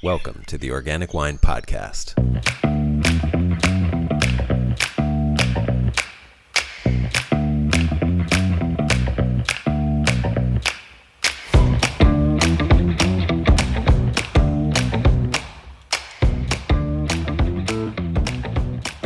Welcome to the Organic Wine Podcast.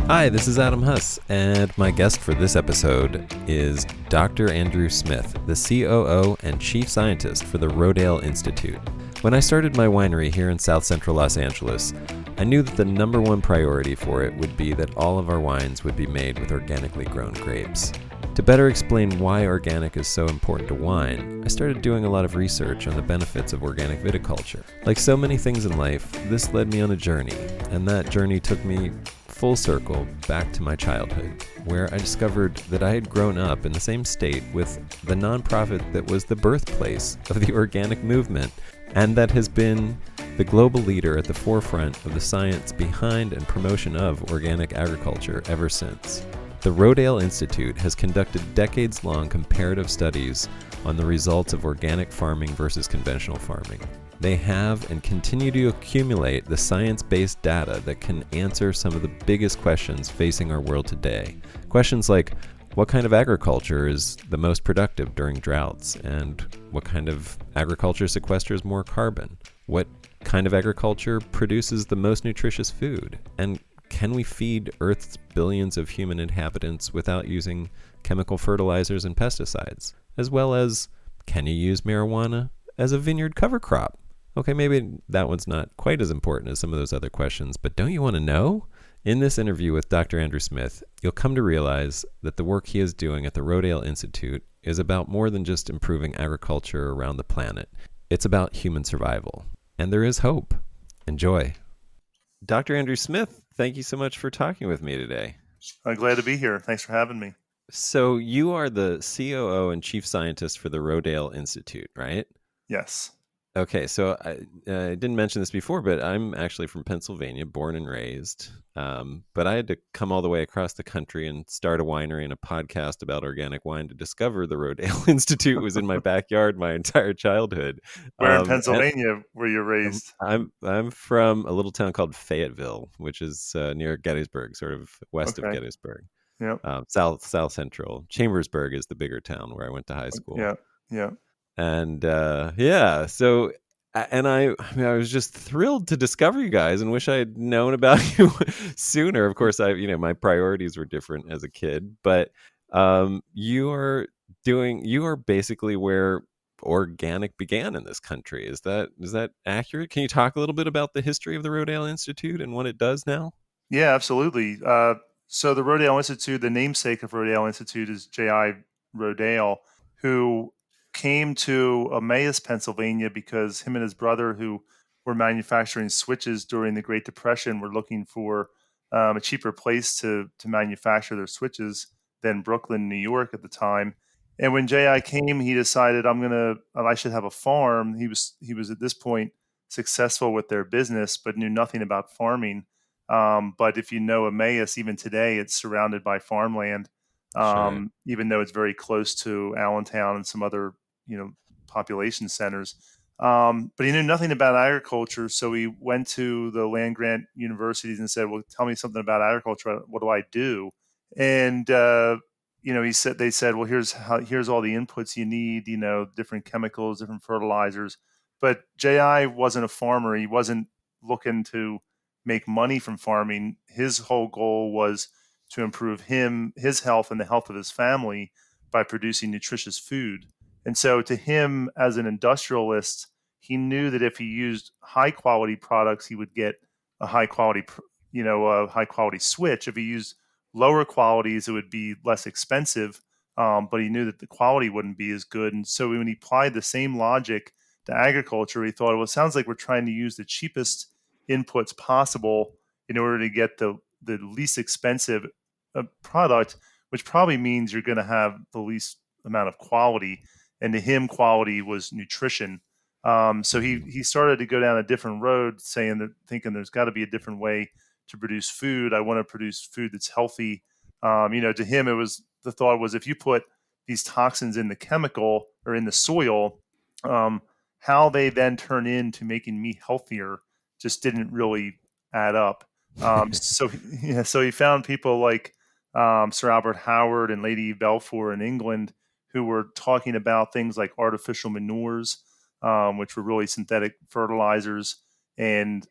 Hi, this is Adam Huss, and my guest for this episode is Dr. Andrew Smith, the COO and Chief Scientist for the Rodale Institute. When I started my winery here in South Central Los Angeles, I knew that the number one priority for it would be that all of our wines would be made with organically grown grapes. To better explain why organic is so important to wine, I started doing a lot of research on the benefits of organic viticulture. Like so many things in life, this led me on a journey, and that journey took me full circle back to my childhood, where I discovered that I had grown up in the same state with the nonprofit that was the birthplace of the organic movement, and that has been the global leader at the forefront of the science behind and promotion of organic agriculture ever since. The Rodale Institute has conducted decades-long comparative studies on the results of organic farming versus conventional farming. They have and continue to accumulate the science-based data that can answer some of the biggest questions facing our world today. Questions like, what kind of agriculture is the most productive during droughts? And what kind of agriculture sequesters more carbon? What kind of agriculture produces the most nutritious food? And can we feed Earth's billions of human inhabitants without using chemical fertilizers and pesticides? As well as, can you use marijuana as a vineyard cover crop? Okay, maybe that one's not quite as important as some of those other questions, but don't you want to know? In this interview with Dr. Andrew Smith, you'll come to realize that the work he is doing at the Rodale Institute is about more than just improving agriculture around the planet. It's about human survival. And there is hope. Enjoy. Dr. Andrew Smith, thank you so much for talking with me today. I'm glad to be here. Thanks for having me. So you are the COO and Chief Scientist for the Rodale Institute, right? Yes. Okay, so I didn't mention this before, but I'm actually from Pennsylvania, born and raised. But I had to come all the way across the country and start a winery and a podcast about organic wine to discover the Rodale Institute. It was in my backyard my entire childhood. Where in Pennsylvania were you raised? I'm from a little town called Fayetteville, which is near Gettysburg, sort of west of Gettysburg. Yep. South Central. Chambersburg is the bigger town where I went to high school. Yeah. And so I was just thrilled to discover you guys and wish I had known about you sooner. Of course, my priorities were different as a kid, but you are basically where organic began in this country. Is that accurate? Can you talk a little bit about the history of the Rodale Institute and what it does now? Yeah, absolutely. So the Rodale Institute, the namesake of Rodale Institute is J.I. Rodale, who came to Amassed, Pennsylvania, because him and his brother, who were manufacturing switches during the Great Depression, were looking for a cheaper place to manufacture their switches than Brooklyn, New York at the time. And when J.I. came, he decided I should have a farm. He was at this point successful with their business, but knew nothing about farming. But if you know Emmaus, even today, it's surrounded by farmland. Sure. Even though it's very close to Allentown and some other, population centers. But he knew nothing about agriculture. So he went to the land grant universities and said, well, tell me something about agriculture. What do I do? And, they said, well, here's all the inputs you need, different chemicals, different fertilizers. But J.I. wasn't a farmer. He wasn't looking to make money from farming. His whole goal was to improve his health and the health of his family by producing nutritious food. And so to him, as an industrialist, he knew that if he used high quality products, he would get a high quality switch. If he used lower qualities, it would be less expensive. But he knew that the quality wouldn't be as good. And so when he applied the same logic to agriculture, he thought, well, it sounds like we're trying to use the cheapest inputs possible in order to get the least expensive product, which probably means you're going to have the least amount of quality. And to him, quality was nutrition. So he started to go down a different road, thinking there's got to be a different way to produce food. I want to produce food that's healthy. To him, the thought was, if you put these toxins in the chemical or in the soil, how they then turn into making me healthier just didn't really add up. So he found people like Sir Albert Howard and Lady Balfour in England who were talking about things like artificial manures, which were really synthetic fertilizers, and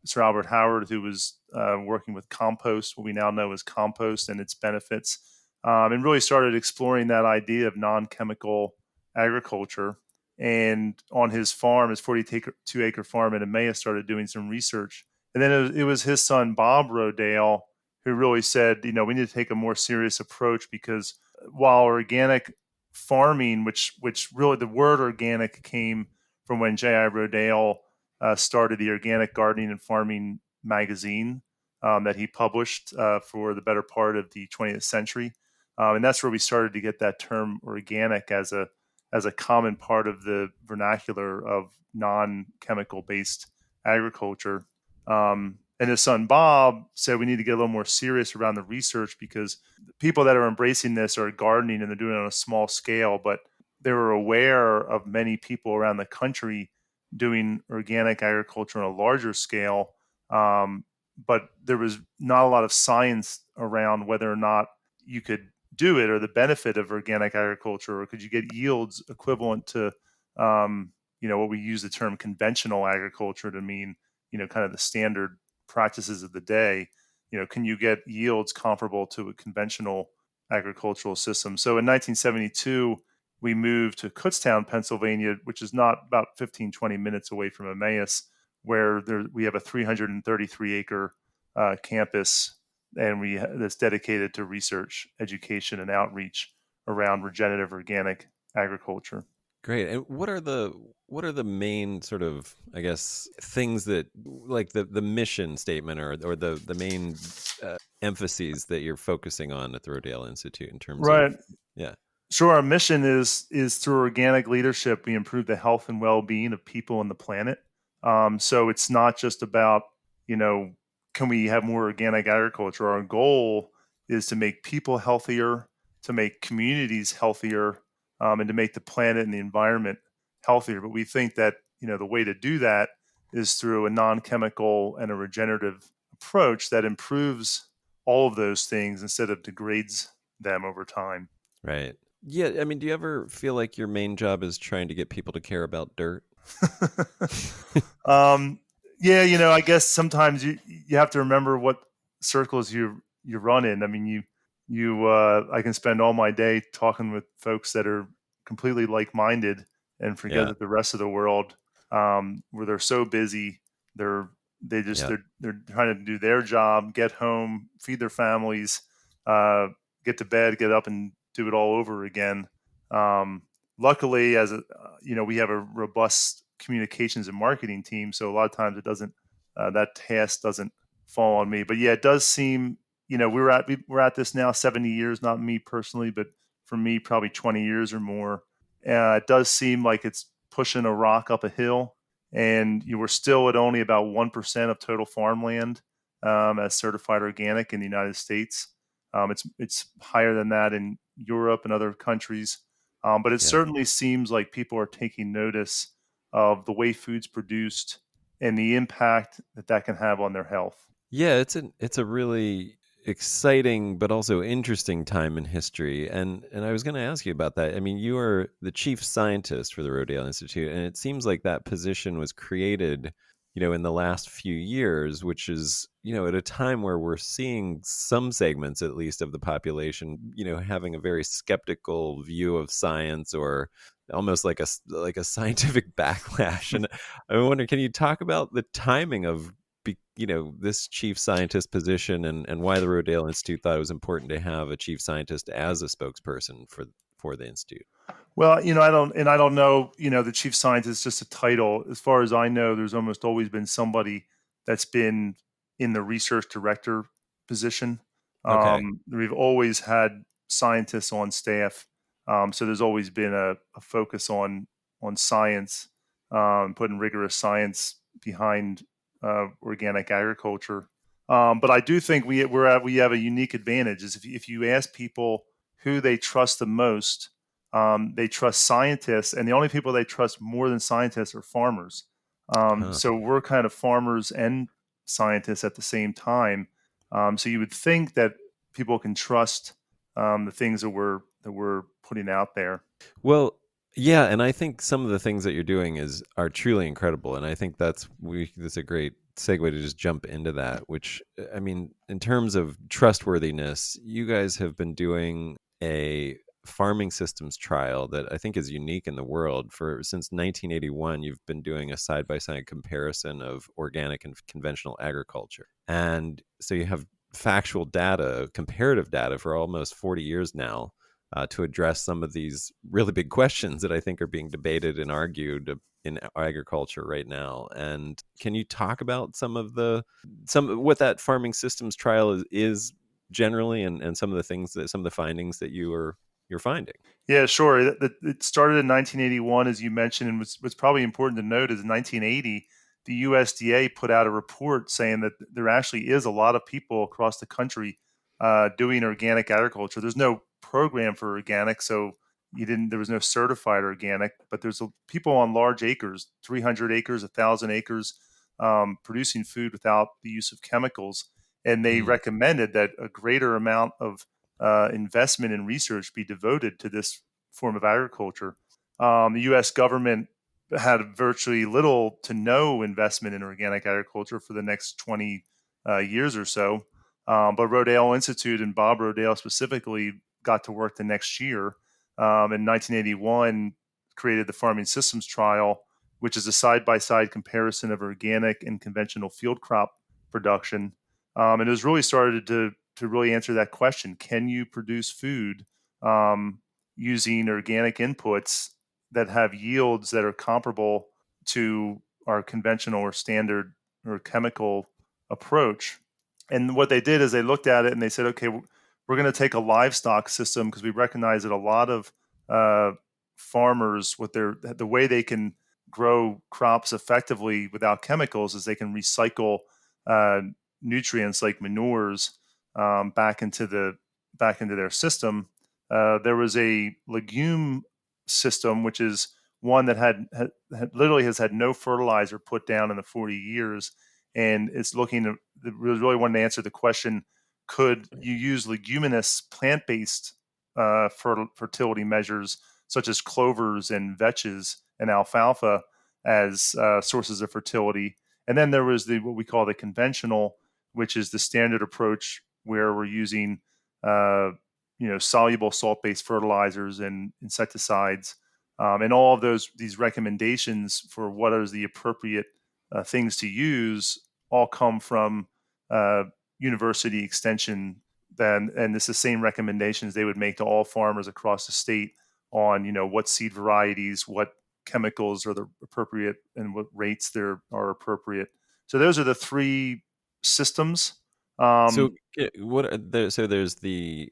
Sir Albert Howard, who was working with compost, what we now know as compost and its benefits, and really started exploring that idea of non-chemical agriculture. And on his farm, his 42-acre farm in Emmaus, started doing some research. And then it was his son, Bob Rodale, who really said, we need to take a more serious approach, because while organic farming, which really the word organic came from when J.I. Rodale started the Organic Gardening and Farming magazine that he published for the better part of the 20th century. And that's where we started to get that term organic as a common part of the vernacular of non-chemical based agriculture. And his son Bob said we need to get a little more serious around the research, because the people that are embracing this are gardening and they're doing it on a small scale, but they were aware of many people around the country doing organic agriculture on a larger scale. But there was not a lot of science around whether or not you could do it, or the benefit of organic agriculture, or could you get yields equivalent to, what we use the term conventional agriculture to mean, kind of the standard practices of the day. Can you get yields comparable to a conventional agricultural system? So in 1972, we moved to Kutztown, Pennsylvania, which is not about 15, 20 minutes away from Emmaus, where we have a 333-acre campus, and that's dedicated to research, education, and outreach around regenerative organic agriculture. Great. And what are the main sort of, I guess, things that, like the mission statement, or the main emphases that you're focusing on at the Rodale Institute in terms of, Right. yeah. Sure. Our mission is through organic leadership, we improve the health and well-being of people and the planet. So it's not just about, can we have more organic agriculture? Our goal is to make people healthier, to make communities healthier, and to make the planet and the environment healthier. But we think that, the way to do that is through a non-chemical and a regenerative approach that improves all of those things instead of degrades them over time. Right. Yeah. I mean, do you ever feel like your main job is trying to get people to care about dirt? um, yeah, I guess sometimes you have to remember what circles you run in. I mean, I can spend all my day talking with folks that are completely like-minded and forget Yeah. that the rest of the world, where they're so busy, they're Yeah. they're trying to do their job, get home, feed their families, get to bed, get up, and do it all over again. Luckily, we have a robust communications and marketing team, so a lot of times that task doesn't fall on me. But yeah, it does seem, we're at this now 70 years, not me personally, but for me probably 20 years or more. It does seem like it's pushing a rock up a hill, and we're still at only about 1% of total farmland as certified organic in the United States. It's higher than that in Europe and other countries. But it Yeah. certainly seems like people are taking notice of the way food's produced and the impact that can have on their health. Yeah, it's a really exciting but also interesting time in history. And I was going to ask you about that. I mean, you are the chief scientist for the Rodale Institute, and it seems like that position was created, in the last few years, which is, at a time where we're seeing some segments, at least, of the population, having a very skeptical view of science, or almost like a scientific backlash. And I wonder, can you talk about the timing of this chief scientist position, and why the Rodale Institute thought it was important to have a chief scientist as a spokesperson for the institute? Well, I don't know, the chief scientist is just a title. As far as I know, there's almost always been somebody that's been in the research director position. Okay. We've always had scientists on staff. So there's always been a focus on science, putting rigorous science behind organic agriculture. But I do think we have a unique advantage. Is if you ask people who they trust the most, they trust scientists, and the only people they trust more than scientists are farmers. Huh. So we're kind of farmers and scientists at the same time. So you would think that people can trust the things that we're putting out there. Well, yeah, and I think some of the things that you're doing are truly incredible, and I think that's a great segue to just jump into that. Which I mean, in terms of trustworthiness, you guys have been doing a farming systems trial that I think is unique in the world. For since 1981, you've been doing a side by side comparison of organic and conventional agriculture, and so you have factual data, comparative data for almost 40 years now to address some of these really big questions that I think are being debated and argued in agriculture right now. And can you talk about some what that farming systems trial is generally, and some of the findings that you're finding? Yeah, sure. It started in 1981, as you mentioned, and what's probably important to note is in 1980, the USDA put out a report saying that there actually is a lot of people across the country doing organic agriculture. There's no program for organic, so there was no certified organic, but people on large acres, 300 acres, 1,000 acres, producing food without the use of chemicals, and they Mm, recommended that a greater amount of investment and research be devoted to this form of agriculture. The U.S. government had virtually little to no investment in organic agriculture for the next 20 years or so. But Rodale Institute and Bob Rodale specifically got to work the next year. In 1981, created the Farming Systems Trial, which is a side-by-side comparison of organic and conventional field crop production. And it was really started to really answer that question: can you produce food um, using organic inputs that have yields that are comparable to our conventional or standard or chemical approach? And what they did is they looked at it and they said, okay, we're going to take a livestock system because we recognize that a lot of uh, farmers, the way they can grow crops effectively without chemicals is they can recycle uh, nutrients like manures back into their system. There was a legume system, which is one that literally has had no fertilizer put down in the 40 years, and it's looking to really wanting to answer the question: could you use leguminous plant-based fertility measures such as clovers and vetches and alfalfa as sources of fertility? And then there was what we call the conventional, which is the standard approach where we're using uh, soluble salt-based fertilizers and insecticides, and all of these recommendations for what is the appropriate things to use all come from uh, university extension. And it's the same recommendations they would make to all farmers across the state on what seed varieties, what chemicals are the appropriate, and what rates there are appropriate. So those are the three systems. so Um, so there's the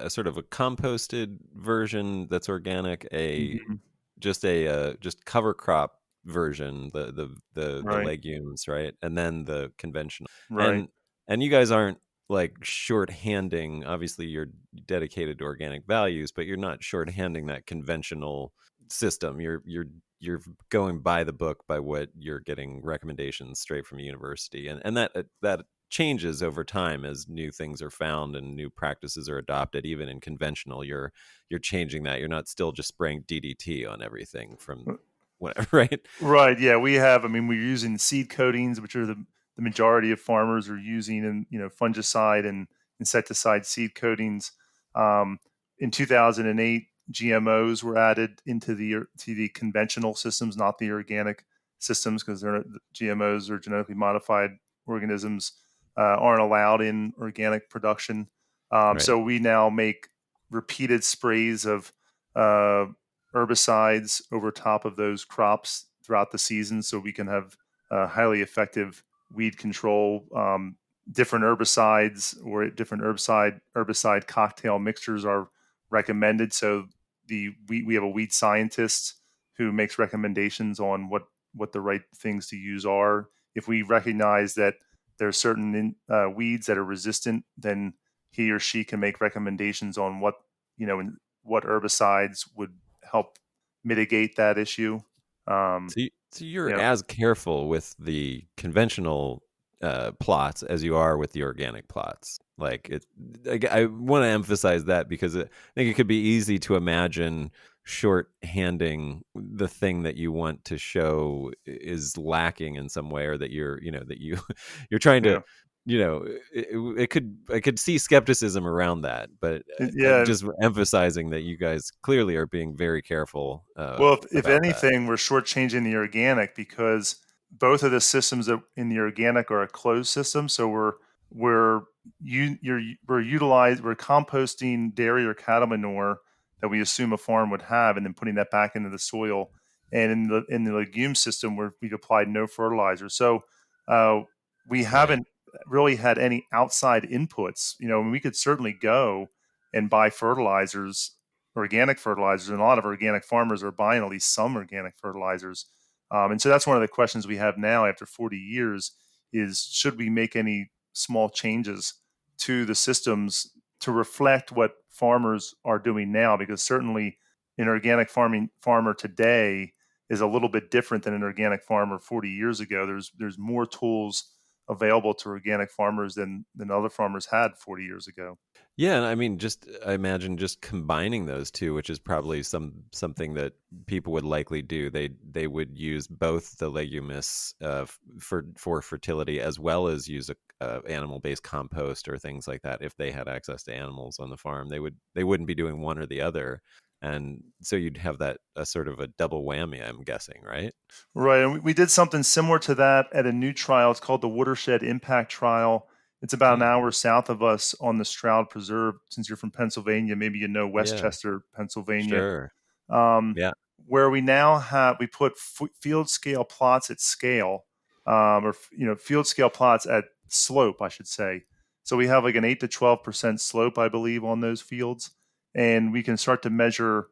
sort of a composted version that's organic, a mhm, just a just cover crop version, the right, legumes, right? And then the conventional. right. And you guys aren't like shorthanding. Obviously, you're dedicated to organic values, but you're not shorthanding that conventional system. You're going by the book, by what you're getting recommendations straight from a university, and that changes over time as new things are found and new practices are adopted. Even in conventional, you're changing that. You're not still just spraying DDT on everything from whatever, right? Right. Yeah, we have. I mean, we're using seed coatings, which are the majority of farmers are using, and fungicide and insecticide seed coatings. Um, in 2008, GMOs were added into the conventional systems, not the organic systems, because GMOs or genetically modified organisms aren't allowed in organic production. Right. So we now make repeated sprays of uh, herbicides over top of those crops throughout the season so we can have highly effective weed control. Different herbicides or different herbicide cocktail mixtures are recommended. So we have a weed scientist who makes recommendations on what the right things to use are. If we recognize that there are certain weeds that are resistant, then he or she can make recommendations on what herbicides would help mitigate that issue. Um, So you're Yeah, as careful with the conventional plots as you are with the organic plots. Like it, I want to emphasize that because I think it could be easy to imagine short-handing the thing that you want to show is lacking in some way, or that you're trying to, yeah, it could I could see skepticism around that, but yeah. just emphasizing that you guys clearly are being very careful Well, if about that. anything, we're shortchanging the organic because both of the systems in the organic are a closed system. So we're we're composting dairy or cattle manure that we assume a farm would have, and then putting that back into the soil. And in the legume system, we've applied no fertilizer. So uh, we Right. haven't really had any outside inputs. And we could certainly go and buy fertilizers, organic fertilizers, and a lot of organic farmers are buying at least some organic fertilizers. And so that's one of the questions we have now after 40 years is, should we make any small changes to the systems to reflect what farmers are doing now? Because certainly an organic farmer today is a little bit different than an organic farmer 40 years ago. There's more tools available to organic farmers than other farmers had 40 years ago. Yeah, and I mean, just I imagine just combining those two, which is probably something that people would likely do. They would use both the leguminous for fertility, as well as use a animal based compost or things like that. If they had access to animals on the farm, they wouldn't be doing one or the other, and so you'd have that a sort of a double whammy. I'm guessing, right? Right. And we did something similar to that at a new trial. It's called the Watershed Impact Trial. It's about an Hmm. hour south of us on the Stroud Preserve. Since you're from Pennsylvania, maybe you know Yeah. Westchester, Pennsylvania, Sure. um, Yeah. where we put field scale plots at scale, or field scale plots at slope, I should say. So we have like an 8 to 12% slope, I believe, on those fields, and we can start to measure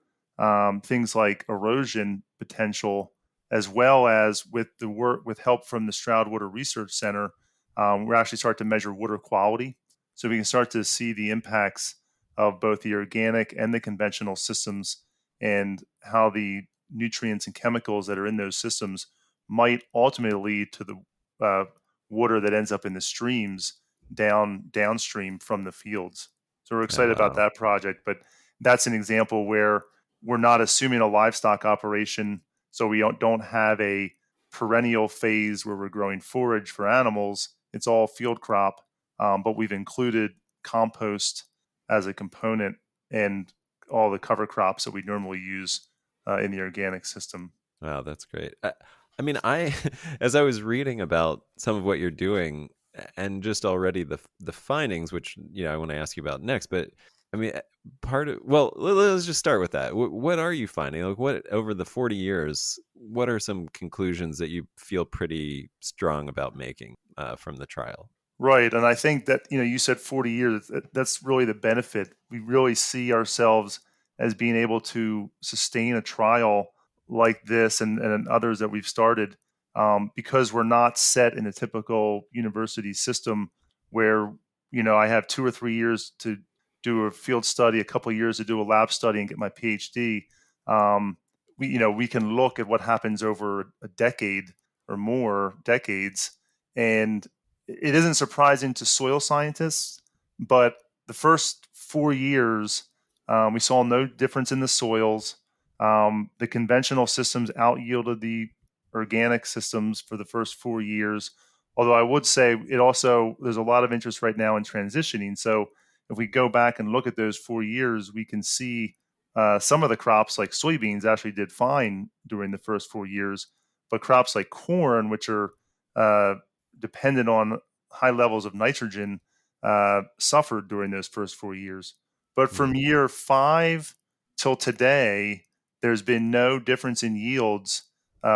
things like erosion potential, as well as with the work with help from the Stroud Water Research Center, we're actually start to measure water quality, so we can start to see the impacts of both the organic and the conventional systems, and how the nutrients and chemicals that are in those systems might ultimately lead to the water that ends up in the streams downstream from the fields. So we're Oh excited about wow. that project, but that's an example where we're not assuming a livestock operation, so we don't have a perennial phase where we're growing forage for animals. It's all field crop, but we've included compost as a component, and all the cover crops that we normally use in the organic system. Wow, that's great. I mean, as I was reading about some of what you're doing, and just already the findings, which I want to ask you about next. But I mean, part of well, let's just start with that. What are you finding? Like, what over the 40 years? What are some conclusions that you feel pretty strong about making from the trial? Right. And I think that, you said 40 years, that's really the benefit. We really see ourselves as being able to sustain a trial like this, and others that we've started, because we're not set in a typical university system where, I have 2 or 3 years to do a field study, a couple of years to do a lab study and get my PhD. We can look at what happens over a decade or more decades, and it isn't surprising to soil scientists, but the first 4 years, we saw no difference in the soils. The conventional systems out yielded the organic systems for the first 4 years. Although I would say there's a lot of interest right now in transitioning. So if we go back and look at those 4 years, we can see some of the crops like soybeans actually did fine during the first 4 years, but crops like corn, which are uh, dependent on high levels of nitrogen, suffered during those first 4 years. But from Hmm. year five till today, there's been no difference in yields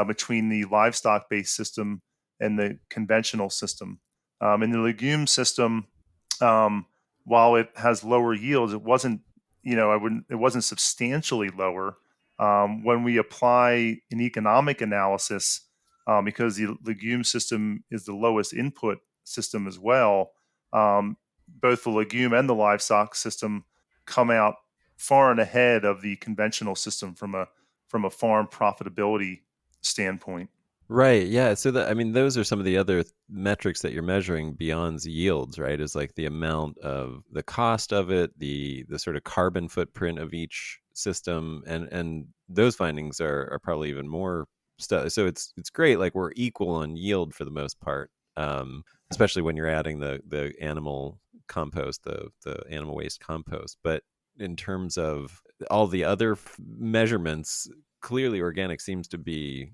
between the livestock based system and the conventional system. In the legume system, um, while it has lower yields, it wasn't, it wasn't substantially lower. When we apply an economic analysis, because the legume system is the lowest input system as well, both the legume and the livestock system come out far and ahead of the conventional system from a farm profitability standpoint. Right. Yeah. So that, I mean, those are some of the other metrics that you're measuring beyond yields, right? Is like the amount of the cost of it, the sort of carbon footprint of each system, and those findings are probably even more stuff. So it's great. Like we're equal on yield for the most part, especially when you're adding the animal compost, the animal waste compost. But in terms of all the other measurements, clearly organic seems to be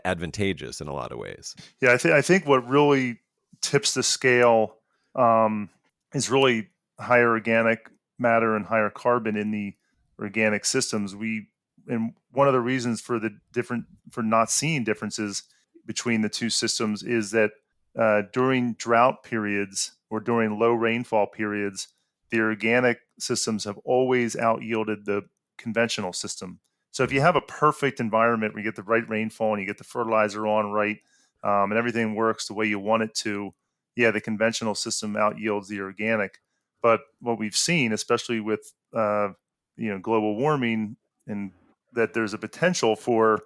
advantageous in a lot of ways. Yeah, I think what really tips the scale um, is really higher organic matter and higher carbon in the organic systems. And one of the reasons for the different for not seeing differences between the two systems is that during drought periods or during low rainfall periods, the organic systems have always out yielded the conventional system. So if you Mm, have a perfect environment where you get the right rainfall and you get the fertilizer on right, and everything works the way you want it to, yeah, the conventional system out yields the organic. But what we've seen, especially with global warming, and that there's a potential for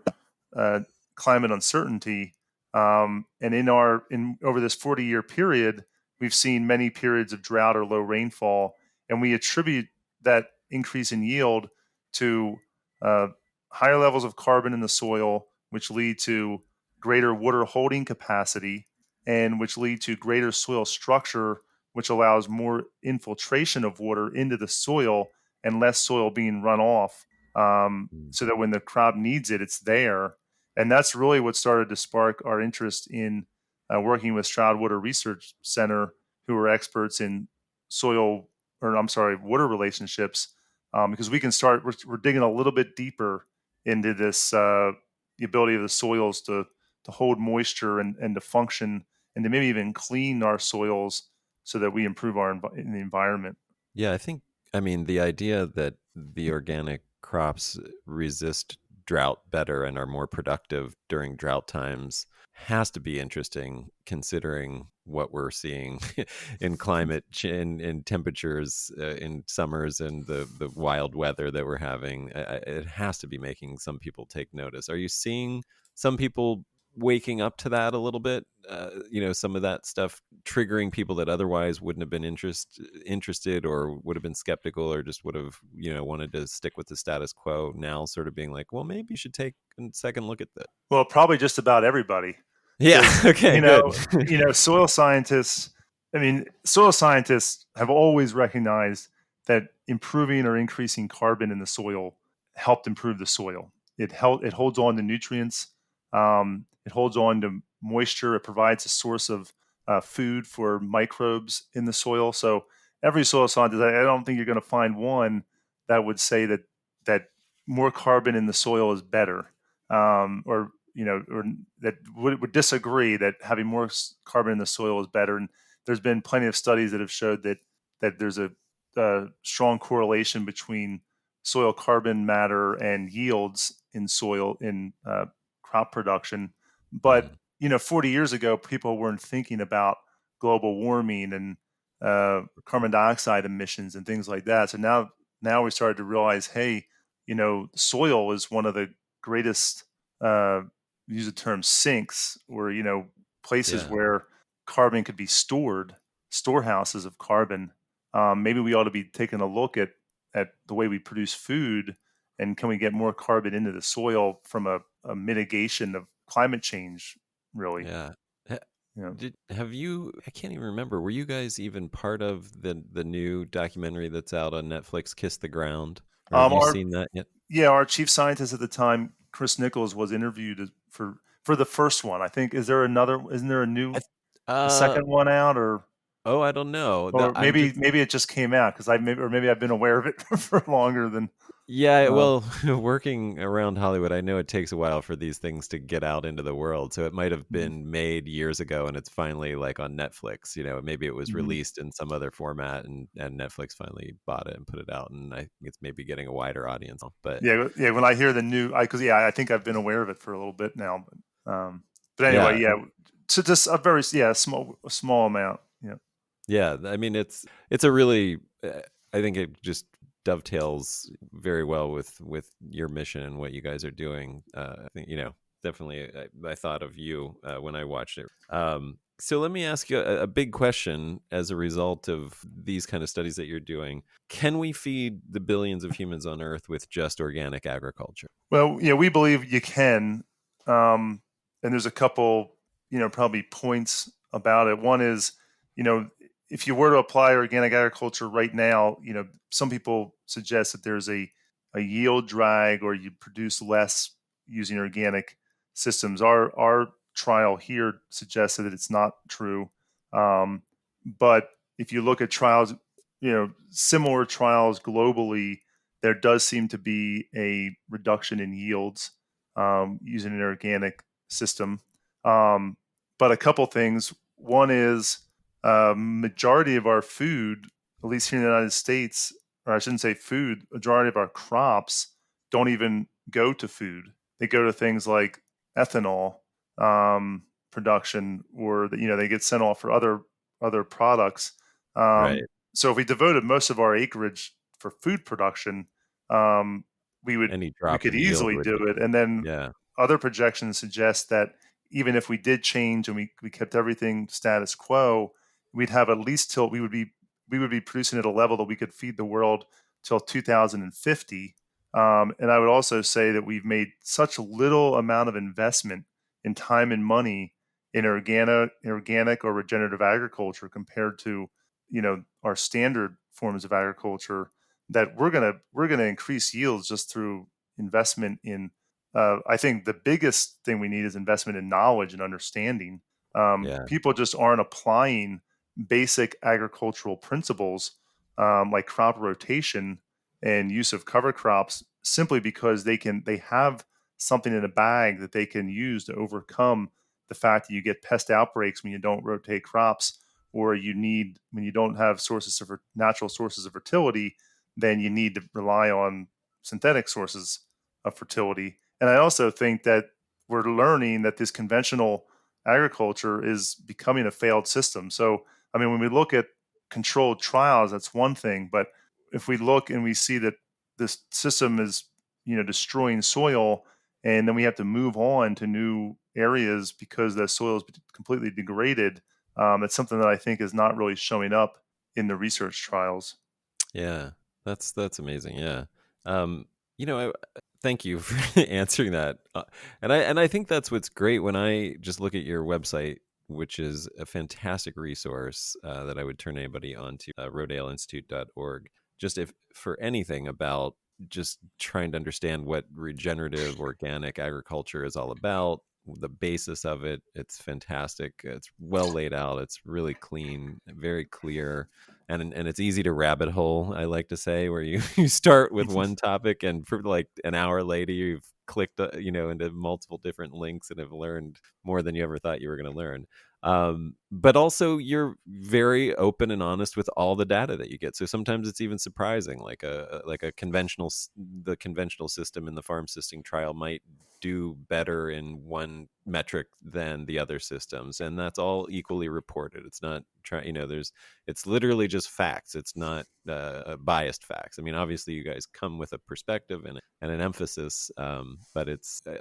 uh, climate uncertainty. And in over this 40-year period, we've seen many periods of drought or low rainfall, and we attribute that increase in yield to uh, higher levels of carbon in the soil, which lead to greater water holding capacity, and which lead to greater soil structure, which allows more infiltration of water into the soil and less soil being run off, mm, so that when the crop needs it, it's there. And that's really what started to spark our interest in working with Stroudwater Research Center, who are experts in soil, or I'm sorry, water relationships, because we can start. We're digging a little bit deeper into this, the ability of the soils to hold moisture and to function and to maybe even clean our soils so that we improve in the environment. yeah, I think, I mean, the idea that the organic crops resist drought better and are more productive during drought times has to be interesting considering what we're seeing in in temperatures in summers and the wild weather that we're having. It has to be making some people take notice. Are you seeing some people waking up to that a little bit? Some of that stuff triggering people that otherwise wouldn't have been interested or would have been skeptical or just would have wanted to stick with the status quo, now sort of being like, well, maybe you should take a second look at that. Well, probably just about everybody, Yeah. because Okay, good. soil scientists. I mean, soil scientists have always recognized that improving or increasing carbon in the soil helped improve the soil. It holds on to nutrients. It holds on to moisture. It provides a source of food for microbes in the soil. So every soil scientist, I don't think you're going to find one that would say that more carbon in the soil is better, or or that would disagree that having more carbon in the soil is better. And there's been plenty of studies that have showed that there's a strong correlation between soil carbon matter and yields in soil in crop production. But Mm, 40 years ago, people weren't thinking about global warming and carbon dioxide emissions and things like that. So now we started to realize, hey, soil is one of the greatest, uh, use the term sinks, or places yeah. where carbon could be stored, storehouses of carbon. Maybe we ought to be taking a look at the way we produce food, and can we get more carbon into the soil from a mitigation of climate change? Really, Yeah. Ha- you know. have you, I can't even remember, were you guys even part of the new documentary that's out on Netflix, Kiss the Ground? Or have you Our seen that yet? Yeah, our chief scientist at the time, Chris Nichols, was interviewed for the first one. I think, is there another? Isn't there I, a uh, second one out, or oh, I don't know. or I'm just, maybe it just came out because maybe I've been aware of it for longer than. yeah, Uh, well, working around Hollywood, I know it takes a while for these things to get out into the world. So it might have mhm, been made years ago and it's finally like on Netflix. Maybe it was mhm. released in some other format and Netflix finally bought it and put it out. And I think it's maybe getting a wider audience. But Yeah, yeah. When I hear the new, because I think I've been aware of it for a little bit now. But anyway, yeah, yeah. So just a very, yeah, small amount. Yeah. yeah. I mean, it's a really, I think it just dovetails very well with your mission and what you guys are doing. I think, definitely I thought of you when I watched it. So let me ask you a big question as a result of these kind of studies that you're doing. Can we feed the billions of humans on Earth with just organic agriculture? Well, we believe you can, and there's a couple, probably points about it. One is, you know, if you were to apply organic agriculture right now, some people suggest that there's a yield drag or you produce less using organic systems. Our trial here suggests that it's not true, but if you look at trials, similar trials globally, there does seem to be a reduction in yields using an organic system. But a couple things. One is majority of our food, at least here in the United States, or I shouldn't say food, majority of our crops don't even go to food. They go to things like ethanol production, or they get sent off for other products. Right. So if we devoted most of our acreage for food production, um, Any we drop could in yield easily would do be, it. And then yeah, other projections suggest that even if we did change and we kept everything status quo, we'd have at least till we would be producing at a level that we could feed the world till 2050. And I would also say that we've made such little amount of investment in time and money in organic or regenerative agriculture compared to our standard forms of agriculture, that we're gonna increase yields just through investment in. I think the biggest thing we need is investment in knowledge and understanding. yeah, People just aren't applying basic agricultural principles, like crop rotation and use of cover crops, simply because they have something in a bag that they can use to overcome the fact that you get pest outbreaks when you don't rotate crops, or when you don't have natural sources of fertility, then you need to rely on synthetic sources of fertility. And I also think that we're learning that this conventional agriculture is becoming a failed system. So, I mean, when we look at controlled trials, that's one thing. But if we look and we see that this system is, destroying soil, and then we have to move on to new areas because the soil is completely degraded, it's something that I think is not really showing up in the research trials. yeah. That's amazing. Yeah. Um, thank you for answering that. And I think that's what's great when I just look at your website, which is a fantastic resource that I would turn anybody on to, rodaleinstitute.org. Just if for anything about just trying to understand what regenerative organic agriculture is all about, the basis of it. It's fantastic. It's well laid out. It's really clean, very clear, and it's easy to rabbit hole. I like to say, where you you start with one topic, and for like an hour later, you've clicked into multiple different links and have learned more than you ever thought you were going to learn. But also you're very open and honest with all the data that you get. So sometimes it's even surprising, like a the conventional system in the farm system trial might do better in one metric than the other systems, and that's all equally reported. It's not it's literally just facts. It's not biased facts. I mean, obviously you guys come with a perspective and an emphasis, but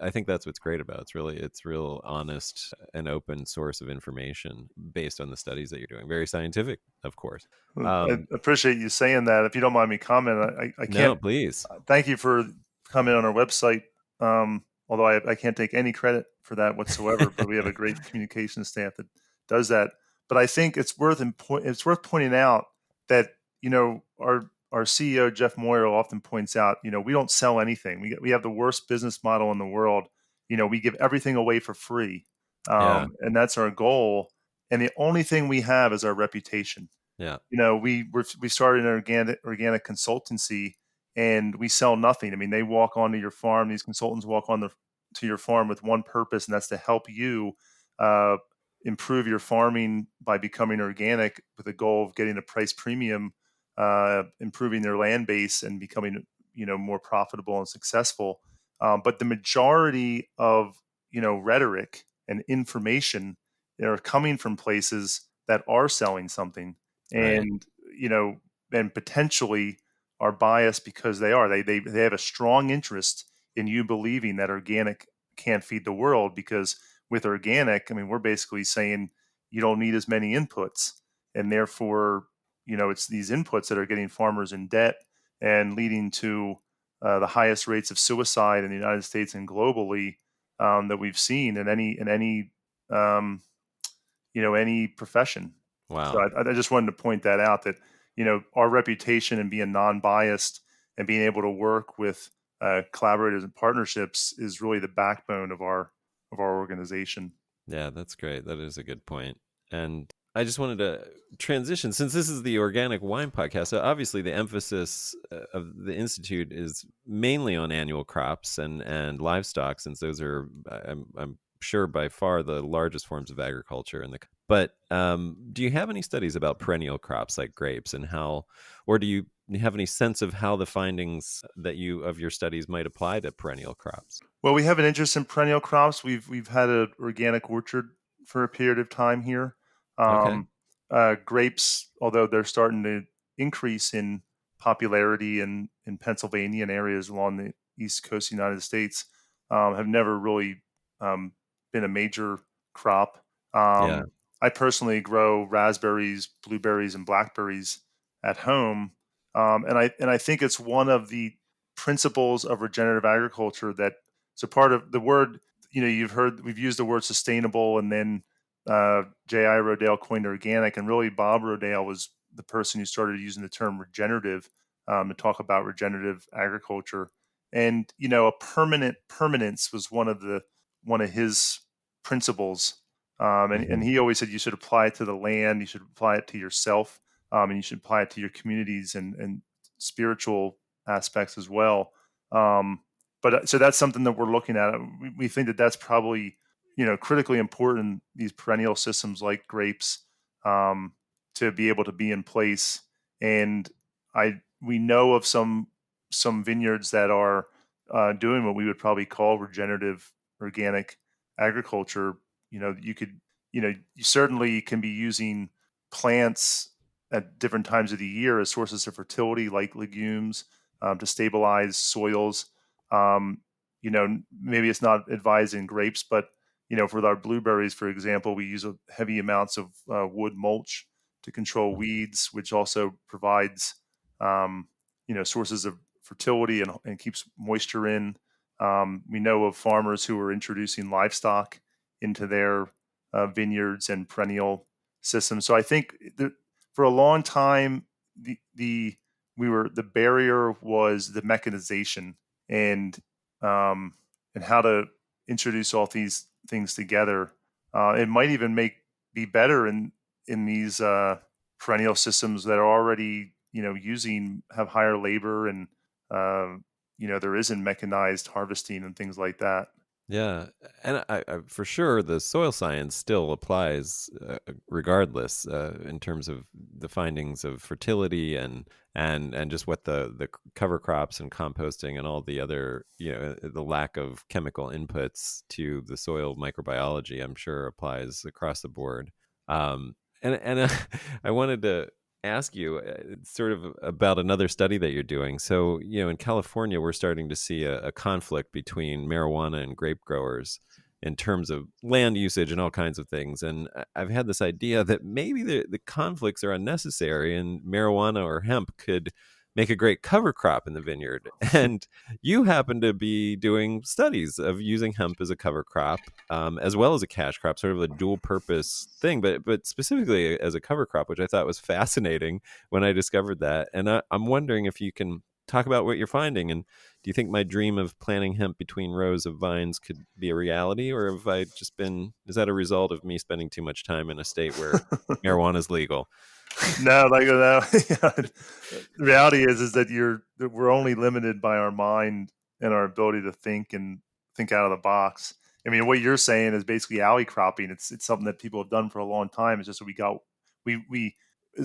I think that's what's great about it. It's real honest and open source of information based on the studies that you're doing. Very scientific, of course. I um appreciate you saying that. If you don't mind me commenting, I no, can't. please. Thank you for commenting on our website. Although I can't take any credit for that whatsoever, but we have a great communication staff that does that. But I think it's worth pointing out that our CEO Jeff Moyer often points out, we don't sell anything. We have the worst business model in the world. We give everything away for free, Yeah, and that's our goal. And the only thing we have is our reputation. yeah, We started an organic consultancy, and we sell nothing. I mean, they walk onto your farm. These consultants walk to your farm with one purpose, and that's to help you uh, improve your farming by becoming organic, with the goal of getting a price premium, improving their land base, and becoming more profitable and successful. But the majority of rhetoric and information are coming from places that are selling something, right. and you know and potentially are biased because they have a strong interest in you believing that organic can't feed the world, because with organic, I mean, we're basically saying you don't need as many inputs, and therefore, it's these inputs that are getting farmers in debt and leading to the highest rates of suicide in the United States and globally, that we've seen in any um, any profession. So Wow. I just wanted to point that out, that our reputation and being non-biased and being able to work with collaborators and partnerships is really the backbone of our organization. Yeah, that's great. That is a good point. And I just wanted to transition, since this is the organic wine podcast. So obviously, the emphasis of the institute is mainly on annual crops and livestock, since those are, I'm sure, by far the largest forms of agriculture in the. But do you have any studies about perennial crops like grapes, and how, or do you have any sense of how the findings that you of your studies might apply to perennial crops? Well, we have an interest in perennial crops. We've had an organic orchard for a period of time here. Okay. Um, Grapes, although they're starting to increase in popularity in Pennsylvania and areas along the east coast of the United States, have never really um, been a major crop. Yeah. I personally grow raspberries, blueberries, and blackberries at home, and I think it's one of the principles of regenerative agriculture that, so part of the word, you've heard we've used the word sustainable, and then J.I. Rodale coined organic, and really Bob Rodale was the person who started using the term regenerative, to talk about regenerative agriculture. And a permanence was one of his principles, and Hmm. he always said you should apply it to the land, you should apply it to yourself, and you should apply it to your communities and spiritual aspects as well. Um, but so that's something that we're looking at. We think that that's probably critically important. These perennial systems like grapes, um, to be able to be in place, and we know of some vineyards that are doing what we would probably call regenerative organic agriculture. You could, you certainly can be using plants at different times of the year as sources of fertility, like legumes, to stabilize soils. Um, Maybe it's not advised in grapes, but for our blueberries, for example, we use heavy amounts of wood mulch to control weeds, which also provides sources of fertility and keeps moisture in. We know of farmers who are introducing livestock into their vineyards and perennial systems. So I think that for a long time, the the barrier was the mechanization, and um, and how to introduce all these things together. It might even be better in these perennial systems that are already using have higher labor, and there isn't mechanized harvesting and things like that. Yeah, and for sure, the soil science still applies, regardless, in terms of the findings of fertility and just what the cover crops and composting and all the other, the lack of chemical inputs to the soil microbiology, I'm sure applies across the board. And I wanted to ask you, sort of about another study that you're doing. So, in California, we're starting to see a conflict between marijuana and grape growers in terms of land usage and all kinds of things. And I've had this idea that maybe the conflicts are unnecessary, and marijuana or hemp could make a great cover crop in the vineyard. And you happen to be doing studies of using hemp as a cover crop, as well as a cash crop, sort of a dual purpose thing, but specifically as a cover crop, which I thought was fascinating when I discovered that. And I'm wondering if you can talk about what you're finding. And do you think my dream of planting hemp between rows of vines could be a reality, or have I just been? Is that a result of me spending too much time in a state where marijuana is legal? No, like the reality is that we're only limited by our mind and our ability to think out of the box. I mean, what you're saying is basically alley cropping. It's something that people have done for a long time. It's just that we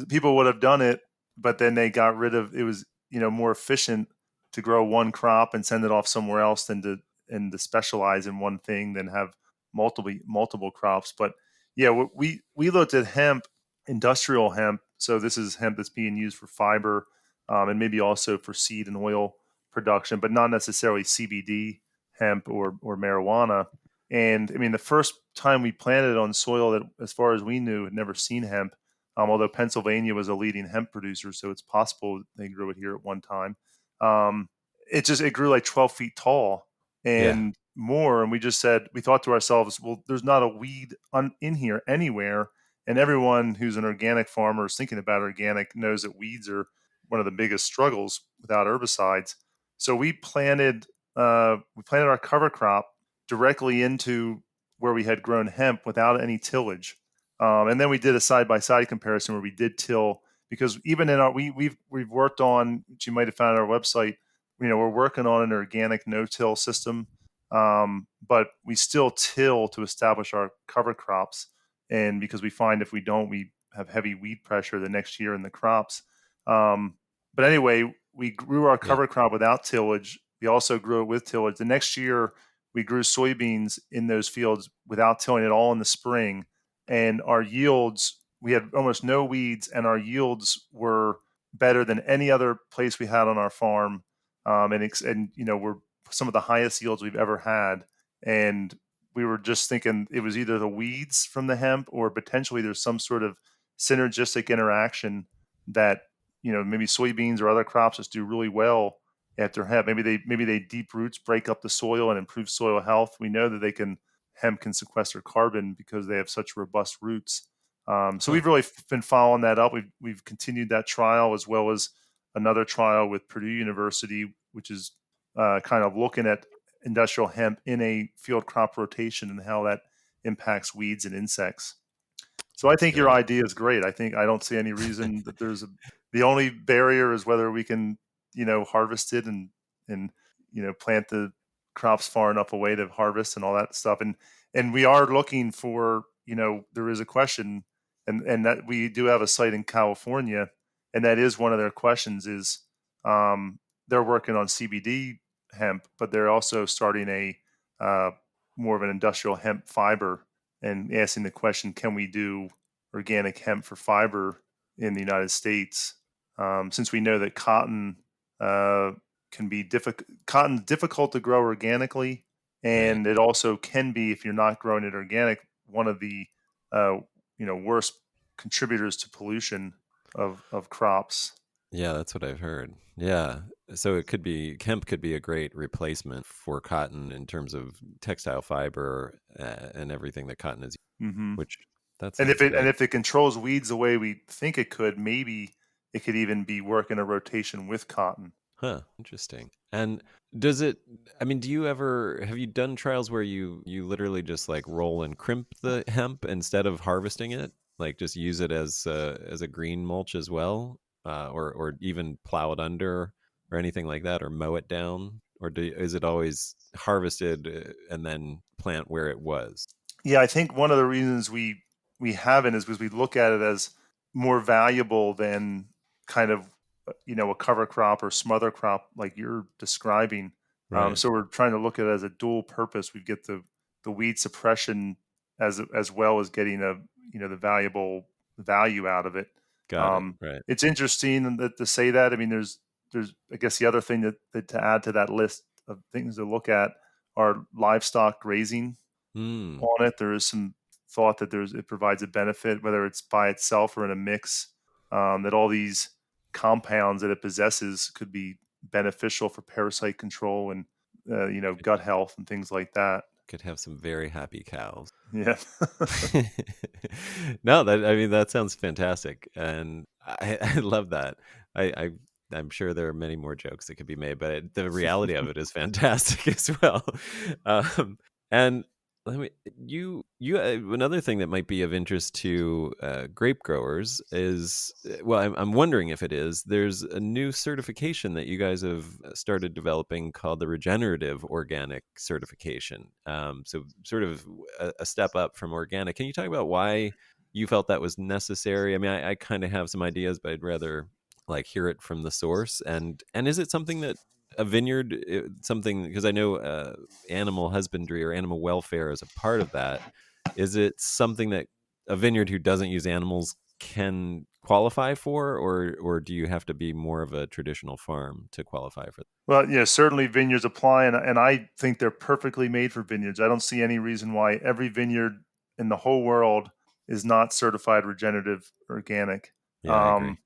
people would have done it, but then they got rid of it. Was more efficient to grow one crop and send it off somewhere else than to specialize in one thing than have multiple crops. But yeah, we looked at hemp, industrial hemp. So this is hemp that's being used for fiber, and maybe also for seed and oil production, but not necessarily CBD hemp or marijuana. And I mean, the first time we planted on soil that, as far as we knew, had never seen hemp, although Pennsylvania was a leading hemp producer, so it's possible they grew it here at one time. Um, it grew like 12 feet tall Yeah. and more. And we just said, we thought to ourselves, well, there's not a weed in here anywhere. And everyone who's an organic farmer is thinking about organic knows that weeds are one of the biggest struggles without herbicides. So we planted our cover crop directly into where we had grown hemp without any tillage. And then we did a side by side comparison where we did till, because even in our we've worked on, which you might have found on our website, we're working on an organic no-till system, but we still till to establish our cover crops. And because we find if we don't, we have heavy weed pressure the next year in the crops. Um, but anyway, we grew our Yeah. cover crop without tillage. We also grew it with tillage. The next year, we grew soybeans in those fields without tilling it all in the spring. And our yields, we had almost no weeds, and our yields were better than any other place we had on our farm. We're some of the highest yields we've ever had. And we were just thinking it was either the weeds from the hemp or potentially there's some sort of synergistic interaction that, maybe soybeans or other crops just do really well after hemp. Maybe they deep roots break up the soil and improve soil health. We know that hemp can sequester carbon because they have such robust roots. So Huh. we've really been following that up. We've continued that trial as well as another trial with Purdue University, which is kind of looking at industrial hemp in a field crop rotation and how that impacts weeds and insects. So I That's think your great. idea is great. I don't see any reason that the only barrier is whether we can, harvest it and, plant the crops far enough away to harvest and all that stuff. And we are looking for, there is a question and that we do have a site in California, and that is one of their questions is, they're working on CBD hemp, but they're also starting uh, more of an industrial hemp fiber and asking the question, can we do organic hemp for fiber in the United States? Since we know that uh, can be difficult to grow organically, Right. and it also can be, if you're not growing it organic, one of the uh, worst contributors to pollution of crops. Yeah, that's what I've heard. Yeah. So hemp could be a great replacement for cotton in terms of textile fiber and everything that cotton is, Hmm. which that And if sounds great. it controls weeds the way we think it could, maybe it could even be working a rotation with cotton. Huh, interesting. And does it I mean, have you done trials where you literally just like roll and crimp the hemp instead of harvesting it? Like just use it as a green mulch as well? Or even plow it under or anything like that or mow it down? Or is it always harvested and then plant where it was? Yeah, I think one of the reasons we haven't is because we look at it as more valuable than kind of a cover crop or smother crop like you're describing. Right. So we're trying to look at it as a dual purpose. We get the weed suppression as well as getting the valuable value out of it. Got it. Um, Right. it's interesting to say that. I mean, there's I guess the other thing that to add to that list of things to look at are livestock grazing Hmm. on it. There is some thought that it provides a benefit, whether it's by itself or in a mix. That all these compounds that it possesses could be beneficial for parasite control and gut health and things like that. Could have some very happy cows. Yeah. No, I mean that sounds fantastic, and I love that. I I'm sure there are many more jokes that could be made, but the reality of it is fantastic as well. Um, and let me you another thing that might be of interest to grape growers is well, I'm wondering if it is. There's a new certification that you guys have started developing called the regenerative organic certification. So sort of a step up from organic. Can you talk about why you felt that was necessary? I mean, I kind of have some ideas, but I'd rather like hear it from the source. And is it something that a vineyard something because I know animal husbandry or animal welfare is a part of that. Is it something that a vineyard who doesn't use animals can qualify for, or do you have to be more of a traditional farm to qualify for? Well, yeah, certainly vineyards apply, and I think they're perfectly made for vineyards. I don't see any reason why every vineyard in the whole world is not certified regenerative organic. Yeah, I agree.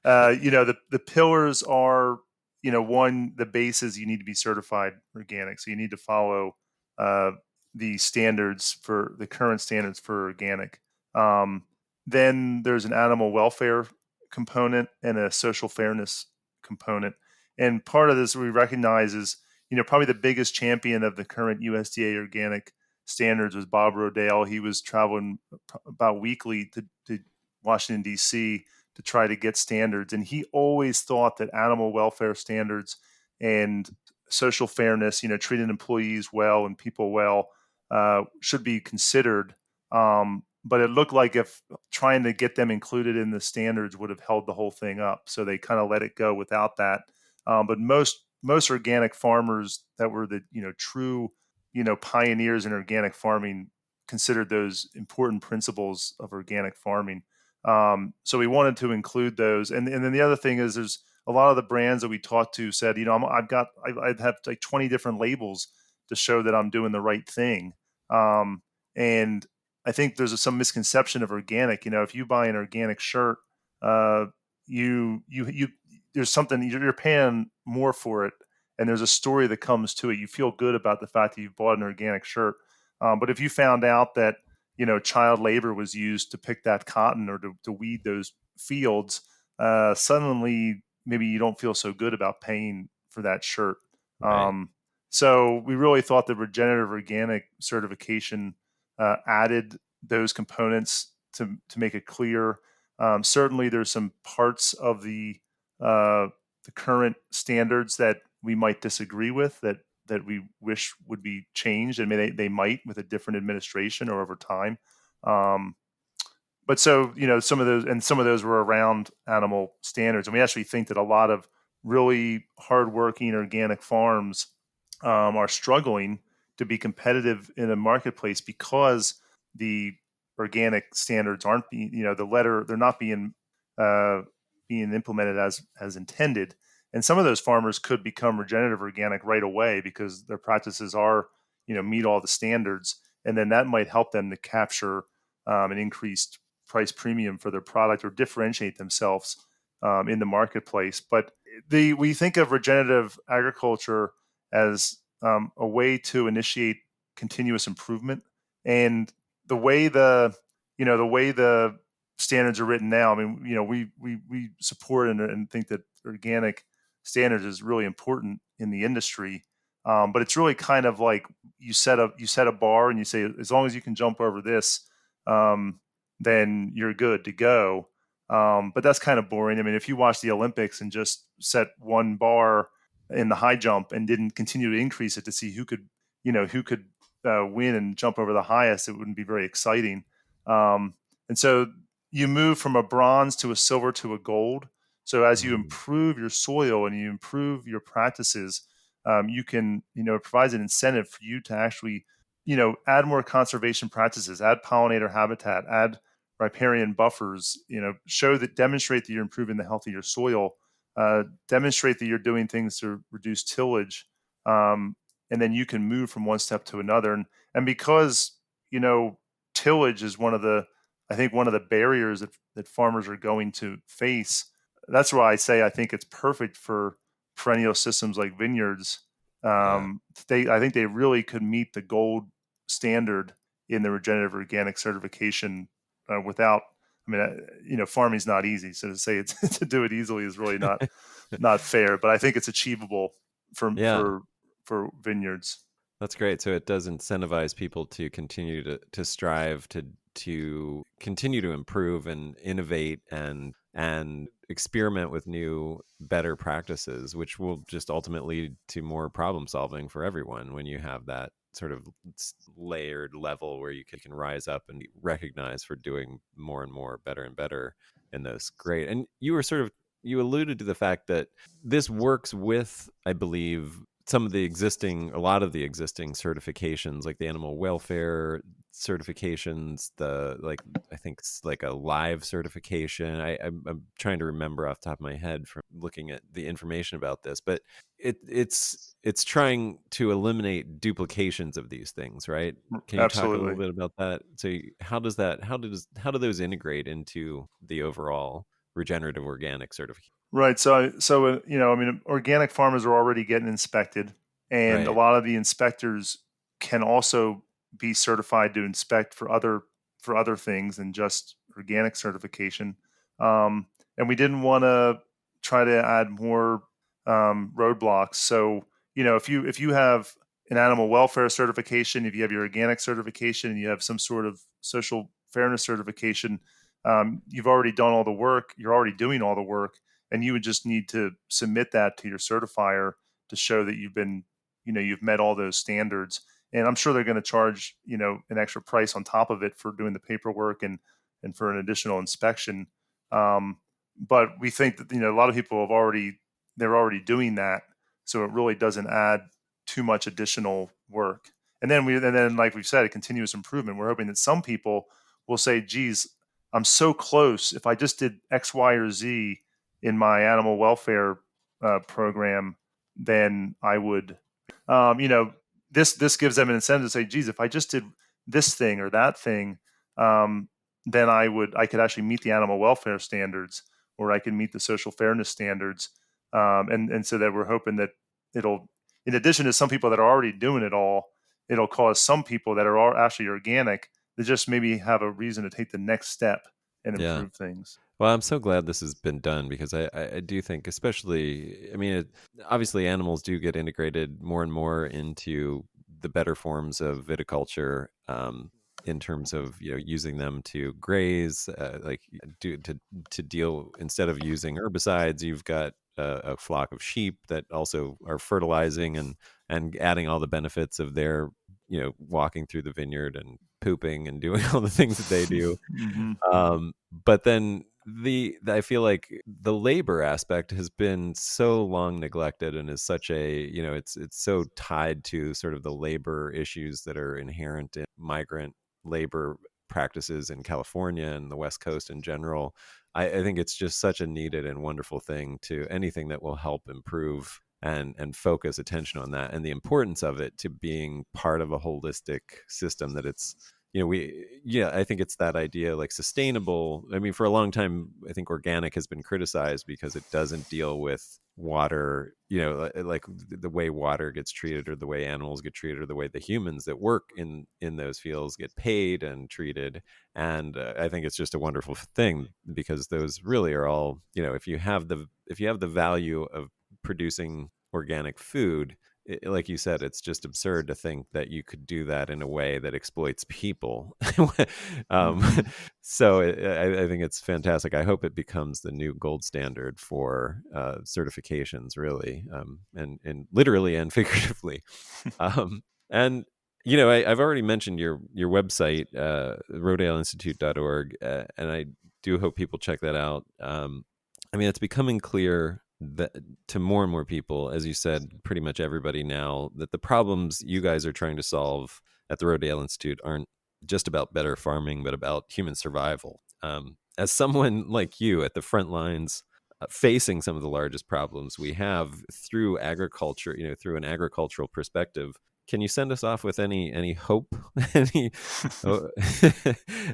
Um, the pillars are, one, the basis, you need to be certified organic. So you need to follow uh, the current standards for organic. Um, then there's an animal welfare component and a social fairness component. And part of this we recognize is, probably the biggest champion of the current USDA organic standards was Bob Rodale. He was traveling about weekly to Washington, D.C. to try to get standards. And he always thought that animal welfare standards and social fairness, treating employees well and people well, should be considered. But it looked like if trying to get them included in the standards would have held the whole thing up. So they kind of let it go without that. But most organic farmers that were the true pioneers in organic farming considered those important principles of organic farming. So we wanted to include those, and then the other thing is there's a lot of the brands that we talked to said, I have like 20 different labels to show that I'm doing the right thing. And I think there's some misconception of organic. If you buy an organic shirt, uh, you there's something you're paying more for it, and there's a story that comes to it. You feel good about the fact that you've bought an organic shirt. But if you found out that child labor was used to pick that cotton or to weed those fields, suddenly maybe you don't feel so good about paying for that shirt. Right. So we really thought the regenerative organic certification added those components to make it clear. Certainly, there's some parts of the current standards that we might disagree with that we wish would be changed, and they might with a different administration or over time. Um, but so some of those were around animal standards, and we actually think that a lot of really hardworking organic farms are struggling to be competitive in a marketplace because the organic standards aren't being, they're not uh, being implemented as intended. And some of those farmers could become regenerative organic right away because their practices are, meet all the standards, and then that might help them to capture an increased price premium for their product or differentiate themselves in the marketplace. But we think of regenerative agriculture as a way to initiate continuous improvement. And the way the standards are written now, I mean, we support and think that organic standards is really important in the industry. But it's really kind of like you set a bar and you say, as long as you can jump over this, um, then you're good to go. But that's kind of boring. I mean, if you watch the Olympics and just set one bar in the high jump and didn't continue to increase it to see who could win and jump over the highest, it wouldn't be very exciting. And so you move from a bronze to a silver to a gold. So as you Mm. improve your soil and you improve your practices, you can, it provides an incentive for you to actually, add more conservation practices, add pollinator habitat, add riparian buffers, demonstrate that you're improving the health of your soil, demonstrate that you're doing things to reduce tillage, and then you can move from one step to another. And because tillage is I think one of the barriers that farmers are going to face. That's why I say I think it's perfect for perennial systems like vineyards. Yeah. I think they really could meet the gold standard in the regenerative organic certification without. I mean, farming's not easy, so to say it's to do it easily is really not fair. But I think it's achievable for Yeah. for for vineyards. That's great. So it does incentivize people to continue to strive to continue to improve and innovate and experiment with new better practices, which will just ultimately lead to more problem solving for everyone when you have that sort of layered level where you can rise up and be recognized for doing more and more, better and better in those. Great. And you alluded to the fact that this works with, I believe, a lot of the existing certifications, like the animal welfare certifications, I think it's like a live certification. I'm trying to remember off the top of my head from looking at the information about this, but it's trying to eliminate duplications of these things, right? Can you talk a little Absolutely. bit about that? So how do those integrate into the overall regenerative organic certification? Right. I mean, organic farmers are already getting inspected, and a Right. lot of the inspectors can also be certified to inspect for other things than just organic certification. And we didn't want to try to add more roadblocks. So, if you have an animal welfare certification, if you have your organic certification, and you have some sort of social fairness certification, you've already done all the work. You're already doing all the work, and you would just need to submit that to your certifier to show that you've met all those standards. And I'm sure they're going to charge an extra price on top of it for doing the paperwork and for an additional inspection. But we think that a lot of people they're already doing that, so it really doesn't add too much additional work. And then like we've said, a continuous improvement. We're hoping that some people will say, geez, I'm so close. If I just did X, Y, or Z in my animal welfare program, then I would, you know, this gives them an incentive to say, geez, if I just did this thing or that thing, then I could actually meet the animal welfare standards, or I can meet the social fairness standards. And so that we're hoping that it'll, in addition to some people that are already doing it all, it'll cause some people that are actually organic to just maybe have a reason to take the next step and Yeah. improve things. Well, I'm so glad this has been done because I do think, especially, I mean, obviously animals do get integrated more and more into the better forms of viticulture, in terms of using them to graze, to deal, instead of using herbicides, you've got a flock of sheep that also are fertilizing and adding all the benefits of their walking through the vineyard and pooping and doing all the things that they do. Hmm. But then I feel like the labor aspect has been so long neglected and is such a, it's so tied to sort of the labor issues that are inherent in migrant labor practices in California and the West Coast in general. I think it's just such a needed and wonderful thing, to anything that will help improve and focus attention on that, and the importance of it to being part of a holistic system, that it's, I think it's that idea, like sustainable. I mean, for a long time, I think organic has been criticized because it doesn't deal with water, like the way water gets treated, or the way animals get treated, or the way the humans that work in those fields get paid and treated. And I think it's just a wonderful thing, because those really are all, if you have the value of producing organic food, like you said, it's just absurd to think that you could do that in a way that exploits people. um, Hmm. so I think it's fantastic. I hope it becomes the new gold standard for certifications, really, and literally and figuratively. And I've already mentioned your website, rodaleinstitute.org, and I do hope people check that out. I mean, it's becoming clear that to more and more people, as you said, pretty much everybody now, that the problems you guys are trying to solve at the Rodale Institute aren't just about better farming, but about human survival. As someone like you at the front lines, facing some of the largest problems we have through agriculture, through an agricultural perspective, can you send us off with any hope, any oh,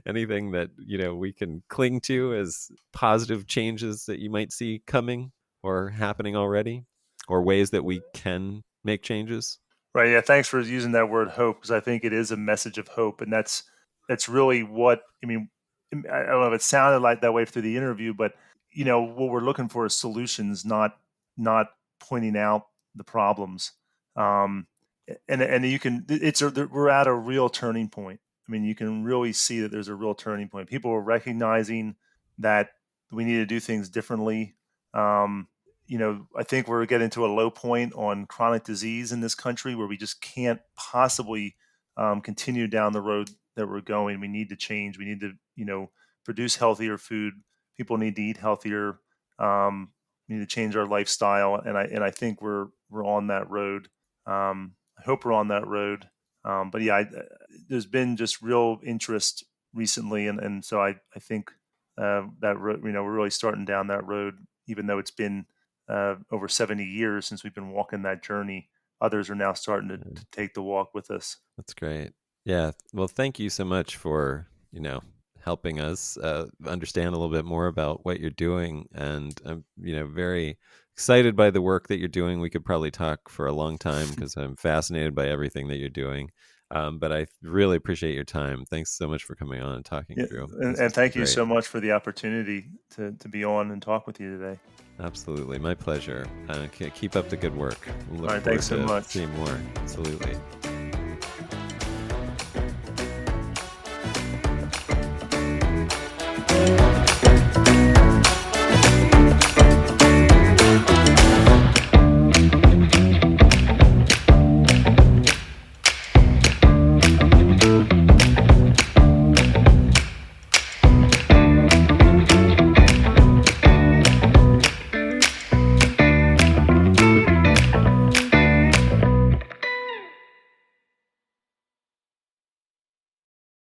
anything that we can cling to as positive changes that you might see coming or happening already, or ways that we can make changes? Right. Yeah. Thanks for using that word hope, because I think it is a message of hope, and that's really what I mean. I don't know if it sounded like that way through the interview, but what we're looking for is solutions, not pointing out the problems. Um, and you can we're at a real turning point. I mean, you can really see that there's a real turning point. People are recognizing that we need to do things differently. Um, I think we're getting to a low point on chronic disease in this country, where we just can't possibly continue down the road that we're going. We need to change. We need to, produce healthier food. People need to eat healthier. We need to change our lifestyle, and I think we're on that road. I hope we're on that road. But yeah, there's been just real interest recently, and so I think that road, we're really starting down that road, even though it's been over 70 years since we've been walking that journey. Others are now starting to take the walk with us. That's great. Yeah. Well, thank you so much for, helping us understand a little bit more about what you're doing. And I'm, very excited by the work that you're doing. We could probably talk for a long time because I'm fascinated by everything that you're doing. But I really appreciate your time. Thanks so much for coming on and talking Yeah, through. and, This has and been thank you great. so much for the opportunity to be on and talk with you today. Absolutely. My pleasure. Keep up the good work. All Look right, forward thanks so to much. seeing more. Absolutely.